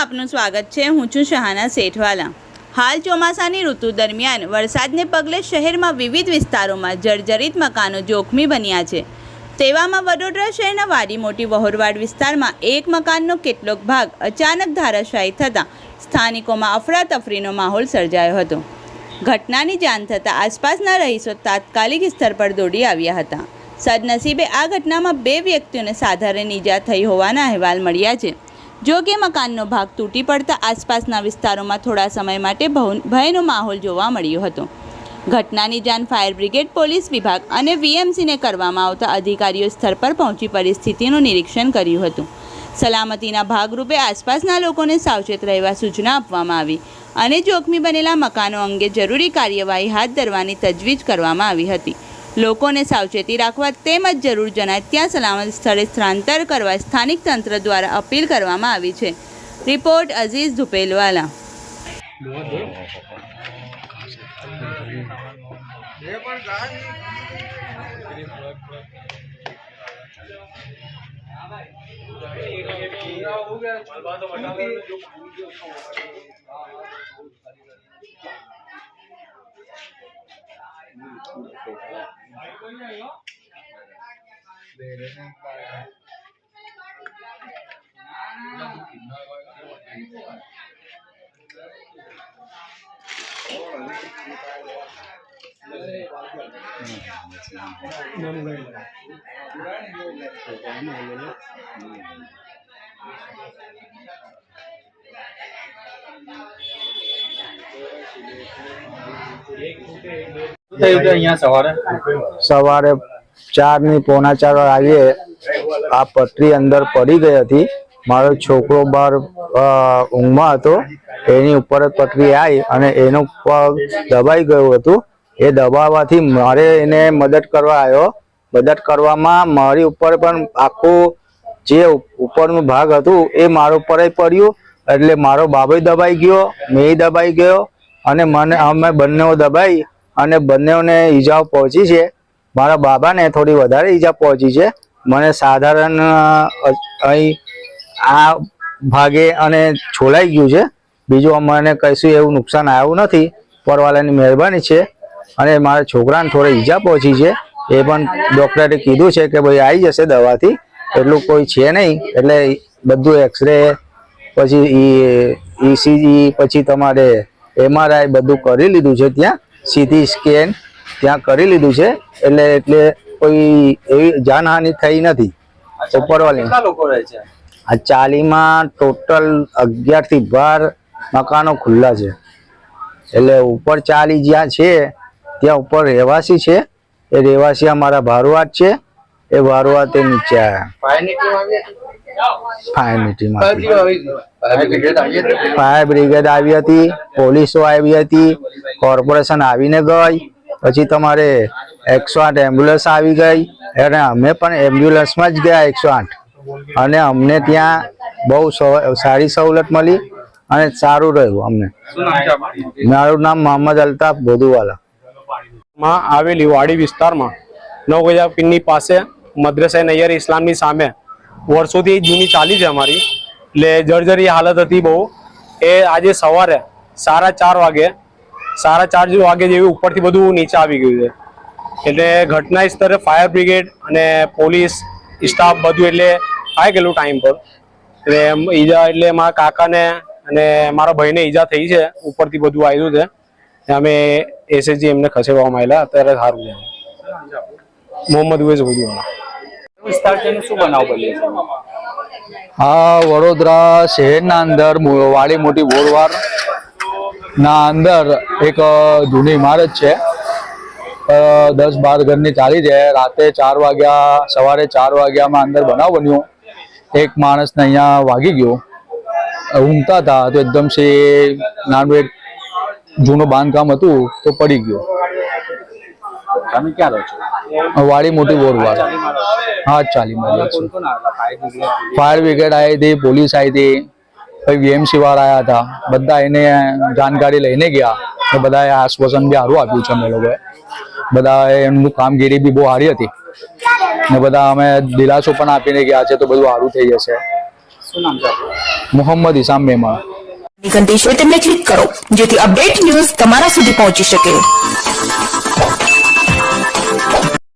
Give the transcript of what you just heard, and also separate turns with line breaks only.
આપનું સ્વાગત છે। હું છું શહાના સેઠવાલા। હાલ ચોમાસાની ઋતુ દરમિયાન વરસાદને પગલે શહેરમાં વિવિધ વિસ્તારોમાં જર્જરિત મકાનો જોખમી બન્યા છે। તેવામાં વડોદરા શહેરના વાડી મોટી વહોરવાડ વિસ્તારમાં એક મકાનનો કેટલોક ભાગ અચાનક ધરાશાયી થતાં સ્થાનિકોમાં અફરાતફરીનો માહોલ સર્જાયો હતો। ઘટનાની જાણ થતાં આસપાસના રહીશો તાત્કાલિક સ્થળ પર દોડી આવ્યા હતા। સદનસીબે આ ઘટનામાં 2 વ્યક્તિઓને સાધારણ ઈજા થઈ હોવાના અહેવાલ મળ્યા છે। જો કે મકાનનો ભાગ તૂટી પડતા આસપાસના વિસ્તારોમાં થોડા સમય માટે ભયનો માહોલ જોવા મળ્યો હતો। ઘટનાની જાણ ફાયર બ્રિગેડ, પોલીસ વિભાગ અને વીએમસીને કરવામાં આવતા અધિકારીઓ સ્થળ પર પહોંચી પરિસ્થિતિનું નિરીક્ષણ કર્યું હતું। સલામતીના ભાગરૂપે આસપાસના લોકોને સાવચેત રહેવા સૂચના આપવામાં આવી અને જોખમી બનેલા મકાનો અંગે જરૂરી કાર્યવાહી હાથ ધરવાની તજવીજ કરવામાં આવી હતી। લોકોને સાવચેતી રાખવા તેમજ જરૂર જણાય ત્યાં સલામત સ્થળે સ્થળાંતર કરવા સ્થાનિક તંત્ર દ્વારા અપીલ કરવામાં આવી છે। રિપોર્ટ અઝીઝ ધુપેલવાલા।
સવારે 4:45 આવીએ આ પટરી અંદર પડી ગઈ હતી। મારો છોકરો બહાર ઊંઘમાં હતો, એની ઉપર જ પટરી આવી અને એનો પગ દબાઈ ગયું હતું। એ દબાવવાથી મારે એને મદદ કરવા આવ્યો। મદદ કરવામાં મારી ઉપર પણ આખું જે ઉપરનું ભાગ હતું એ મારા ઉપર જ પડ્યું, એટલે મારો બાબો દબાઈ ગયો, મેં દબાઈ ગયો અને અમે બંને દબાઈ અને બંનેને ઈજાઓ પહોંચી છે। મારા બાબાને થોડી વધારે ઈજા પહોંચી છે। મને સાધારણ અહીં આ ભાગે અને છોલાઈ ગયું છે, બીજું મને કશું એવું નુકસાન આવ્યું નથી। પરવાલાની મહેરબાની છે અને મારા છોકરાને થોડી ઈજા પહોંચી છે। એ પણ ડૉક્ટરે કીધું છે કે ભાઈ આવી જશે દવાથી, એટલું કોઈ છે નહીં। એટલે બધું એક્સરે પછી ECG પછી તમારે MRI બધું કરી લીધું છે, ત્યાં CT સ્કેન ત્યાં કરી લીધું છે। એટલે કોઈ એવી જાનહાનિ થઈ નથી। ઉપરવાળી આ 40માં ટોટલ 11 થી 12 મકાનો ખુલ્લા છે। એટલે ઉપર 40 જ્યાં છે ત્યાં ઉપર રહેવાસી છે, એ રહેવાસી અમારા ભારુઆત છે। એ ભારુઆત નીચે આવ્યા। ફાયર બ્રિગેડ આવી હતી, પોલીસો આવી હતી, કોર્પોરેશન આવીને ગઈ, પછી તમારે 108 એમ્બ્યુલન્સ આવી ગઈ અને અમે પણ એમ્બ્યુલન્સમાં જ ગયા 108 અને અમને ત્યાં બહુ સારી સવલત મળી અને સારું રહ્યું અમને। મારું નામ મોહમ્મદ અલ્તાફ બોદુવાલા।
માં આવેલી વાડી વિસ્તારમાં 9 પિનની પાસે મદ્રસા નૈયર ઇસ્લામની સામે વર્ષોથી જૂની ચાલી છે અમારી, એટલે જર્જરી હાલત હતી બહુ। એ આજે સવારે 4:30 વાગે જેવી ઉપરથી બધું નીચે આવી ગયું છે। એટલે ઘટના સ્થળે ફાયર બ્રિગેડ અને પોલીસ સ્ટાફ બધું એટલે આવી ગયેલું ટાઈમ પર। એટલે ઈજા એટલે મારા કાકાને અને મારા ભાઈને ઈજા થઈ છે, ઉપરથી બધું આવ્યું છે। અમે SSG એમને ખસેડવામાં આવેલા, અત્યારે સારું છે। મોહમ્મદ ઉવેસ બોદુવાલા।
હા, વડોદરા શહેરના અંદર વાડી મોટી વોરવાડ ના અંદર એક જૂની ઇમારત છે, 10-12 ઘરની ચાલી છે। રાતે 4 વાગ્યા, સવારે 4 વાગ્યામાં અંદર બનાવ બન્યો। એક માણસને અહીંયા વાગી ગયો, ઊંઘતા હતા તો એકદમ સે નાનું એક જૂનું બાંધકામ હતું તો પડી ગયો।
તમે ક્યાં રહો છો?
વાડી મોટી વોરવાડ। હા, 40માં છે। ફાયર બ્રિગેડ આવી હતી, પોલીસ આવી હતી, પછી VMC વાળા આવ્યા હતા, બધા એને જાણકારી લઈને ગયા। બધાએ આશ્વાસન બી સારું આપ્યું છે। અમે લોકોએ બધા એમનું કામગીરી બી બહુ સારી હતી ને બધા અમે દિલાસો પણ આપીને ગયા છે, તો બધું સારું થઈ જશે।
શું નામ છે આપનું?
મોહમ્મદ ઇસામ મેમણ.
ઘંટી છે તેમને ક્લિક કરો જેથી અપડેટ ન્યૂઝ તમારા સુધી પહોંચી શકે.